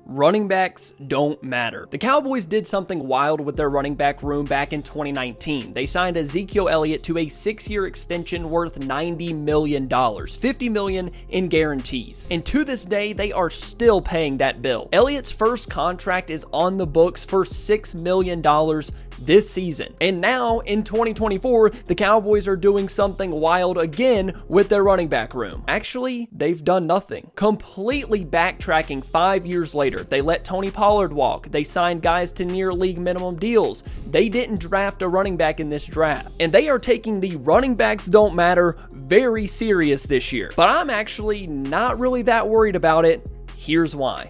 running backs don't matter. The Cowboys did something wild with their running back room back in 2019. They signed Ezekiel Elliott to a 6-year extension worth $90 million, $50 million in guarantees. And to this day, they are still paying that bill. Elliott's first contract is on the books for $6 million this season. And now in 2024, the Cowboys are doing something wild again with their running back room. Actually, they've done nothing. Completely backtracking 5 years later, they let Tony Pollard walk. They signed guys to near league minimum deals. They didn't draft a running back in this draft. And they are taking the running backs don't matter very serious this year. But I'm actually not really that worried about it. Here's why.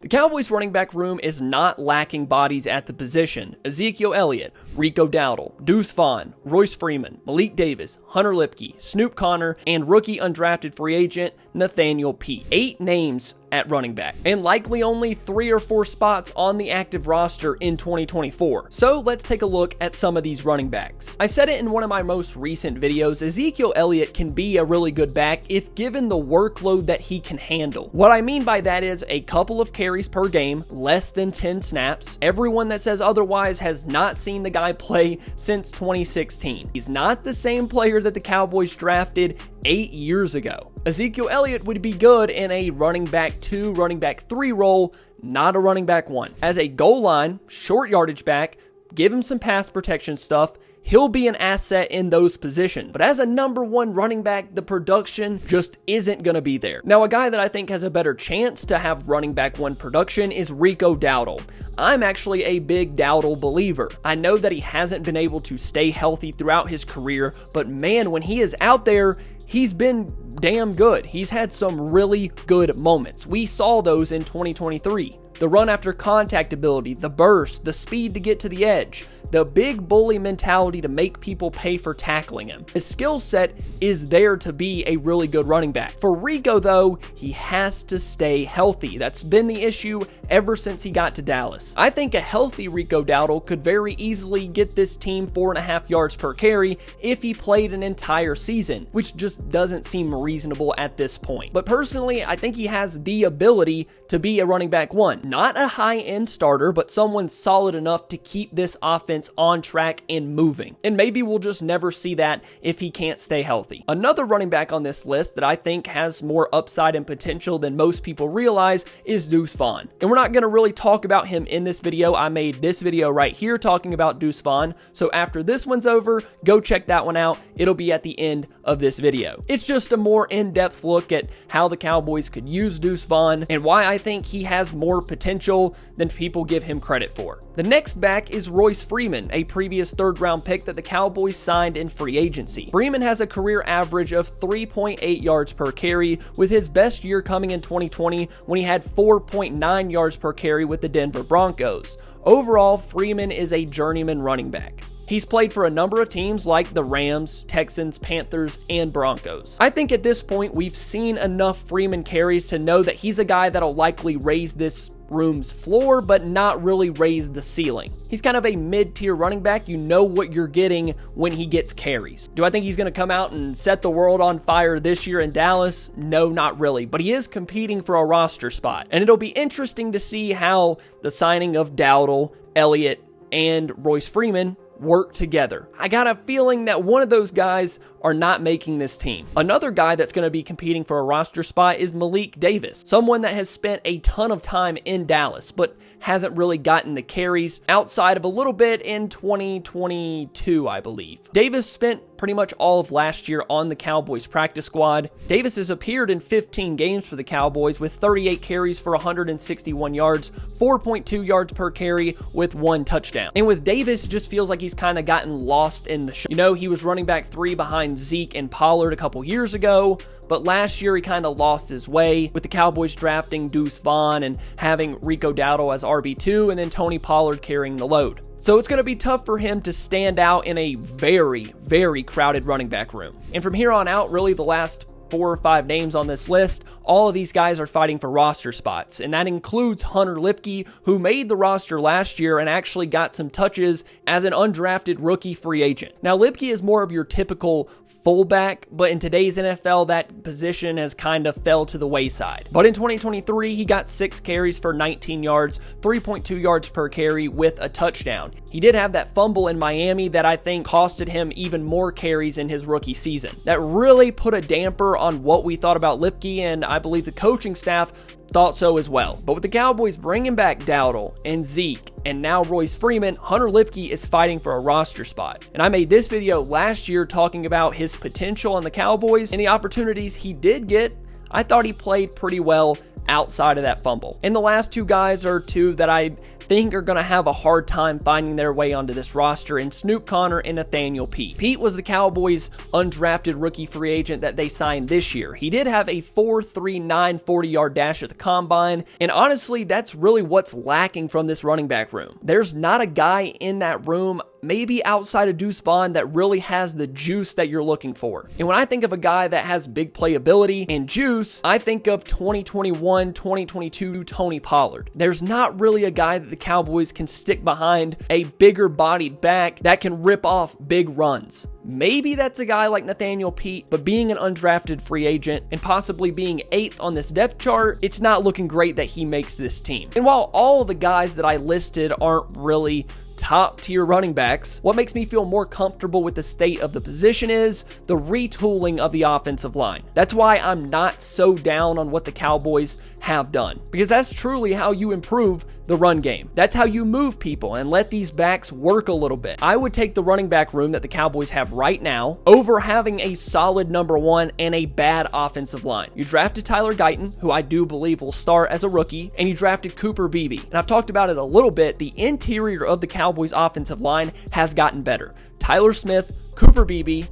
The Cowboys running back room is not lacking bodies at the position. Ezekiel Elliott, Rico Dowd, Deuce Vaughn, Royce Freeman, Malik Davis, Hunter Lipkey, Snoop Connor, and rookie undrafted free agent Nathaniel Peat. 8 names at running back, and likely only 3 or 4 spots on the active roster in 2024. So let's take a look at some of these running backs. I said it in one of my most recent videos, Ezekiel Elliott can be a really good back if given the workload that he can handle. What I mean by that is a couple of carries per game, less than 10 snaps. Everyone that says otherwise has not seen the guy play since 2016. He's not the same player that the Cowboys drafted 8 years ago. Ezekiel Elliott would be good in a running back 2, running back 3 role, not a running back 1. As a goal line, short yardage back, give him some pass protection stuff, he'll be an asset in those positions. But as a number 1 running back, the production just isn't going to be there. Now, a guy that I think has a better chance to have running back 1 production is Rico Dowd. I'm actually a big Dowd believer. I know that he hasn't been able to stay healthy throughout his career, but man, when he is out there, he's been damn good. He's had some really good moments. We saw those in 2023. The run after contact ability, the burst, the speed to get to the edge, the big bully mentality to make people pay for tackling him. His skill set is there to be a really good running back. For Rico, though, he has to stay healthy. That's been the issue ever since he got to Dallas. I think a healthy Rico Dowd could very easily get this team 4.5 yards per carry if he played an entire season, which just doesn't seem reasonable at this point. But personally, I think he has the ability to be a running back 1. Not a high-end starter, but someone solid enough to keep this offense on track and moving. And maybe we'll just never see that if he can't stay healthy. Another running back on this list that I think has more upside and potential than most people realize is Deuce Vaughn. And we're not going to really talk about him in this video. I made this video right here talking about Deuce Vaughn. So after this one's over, go check that one out. It'll be at the end of this video. It's just a more in-depth look at how the Cowboys could use Deuce Vaughn and why I think he has more potential than people give him credit for. The next back is Royce Freeman, a previous 3rd-round pick that the Cowboys signed in free agency. Freeman has a career average of 3.8 yards per carry, with his best year coming in 2020 when he had 4.9 yards per carry with the Denver Broncos. Overall, Freeman is a journeyman running back. He's played for a number of teams like the Rams, Texans, Panthers, and Broncos. I think at this point we've seen enough Freeman carries to know that he's a guy that'll likely raise this room's floor, but not really raise the ceiling. He's kind of a mid-tier running back. You know what you're getting when he gets carries. Do I think he's going to come out and set the world on fire this year in Dallas? No, not really. But he is competing for a roster spot. And it'll be interesting to see how the signing of Dowd, Elliott, and Royce Freeman work together. I got a feeling that one of those guys are not making this team. Another guy that's going to be competing for a roster spot is Malik Davis, someone that has spent a ton of time in Dallas, but hasn't really gotten the carries outside of a little bit in 2022, I believe. Davis spent pretty much all of last year on the Cowboys practice squad. Davis has appeared in 15 games for the Cowboys with 38 carries for 161 yards, 4.2 yards per carry with 1 touchdown. And with Davis, it just feels like he's kind of gotten lost in the show. You know, he was running back 3 behind Zeke and Pollard a couple years ago, but last year he kind of lost his way with the Cowboys drafting Deuce Vaughn and having Rico Dowd as RB2 and then Tony Pollard carrying the load. So it's going to be tough for him to stand out in a very, very crowded running back room. And from here on out, really the last 4 or 5 names on this list, all of these guys are fighting for roster spots, and that includes Hunter Lipkey, who made the roster last year and actually got some touches as an undrafted rookie free agent. Now, Lipkey is more of your typical fullback, but in today's NFL, that position has kind of fell to the wayside. But in 2023, he got 6 carries for 19 yards, 3.2 yards per carry with a touchdown. He did have that fumble in Miami that I think costed him even more carries in his rookie season. That really put a damper on what we thought about Lipkey, and I believe the coaching staff thought so as well. But with the Cowboys bringing back Dowdle and Zeke and now Royce Freeman, Hunter Lipkey is fighting for a roster spot. And I made this video last year talking about his potential on the Cowboys and the opportunities he did get. I thought he played pretty well outside of that fumble. And the last 2 guys are 2 that I think are going to have a hard time finding their way onto this roster in Snoop Conner and Nathaniel Pete. Pete was the Cowboys' undrafted rookie free agent that they signed this year. He did have a 4.39 40-yard dash at the combine, and honestly, that's really what's lacking from this running back room. There's not a guy in that room, maybe outside of Deuce Vaughn, that really has the juice that you're looking for. And when I think of a guy that has big playability and juice, I think of 2021, 2022 Tony Pollard. There's not really a guy that the Cowboys can stick behind a bigger bodied back that can rip off big runs. Maybe that's a guy like Nathaniel Pete, but being an undrafted free agent and possibly being 8th on this depth chart, it's not looking great that he makes this team. And while all of the guys that I listed aren't really top tier running backs, what makes me feel more comfortable with the state of the position is the retooling of the offensive line. That's why I'm not so down on what the Cowboys have done, because that's truly how you improve the run game. That's how you move people and let these backs work a little bit. I would take the running back room that the Cowboys have right now over having a solid number 1 and a bad offensive line. You drafted Tyler Guyton, who I do believe will start as a rookie, and you drafted Cooper Beebe. And I've talked about it a little bit. The interior of the Cowboys offensive line has gotten better. Tyler Smith, Cooper Beebe,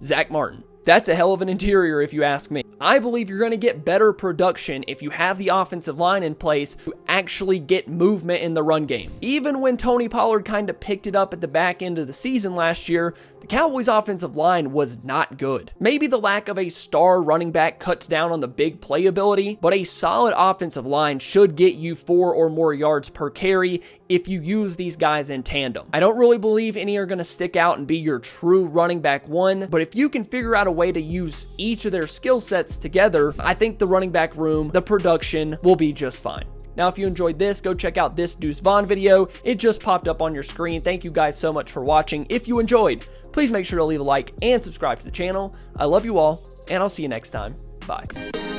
Zach Martin. That's a hell of an interior if you ask me. I believe you're going to get better production if you have the offensive line in place to actually get movement in the run game. Even when Tony Pollard kind of picked it up at the back end of the season last year, the Cowboys' offensive line was not good. Maybe the lack of a star running back cuts down on the big playability, but a solid offensive line should get you 4 or more yards per carry if you use these guys in tandem. I don't really believe any are going to stick out and be your true running back 1, but if you can figure out a way to use each of their skill sets together, I think the running back room, the production will be just fine. Now, if you enjoyed this, go check out this Deuce Vaughn video. It just popped up on your screen. Thank you guys so much for watching. If you enjoyed, please make sure to leave a like and subscribe to the channel. I love you all, and I'll see you next time. Bye.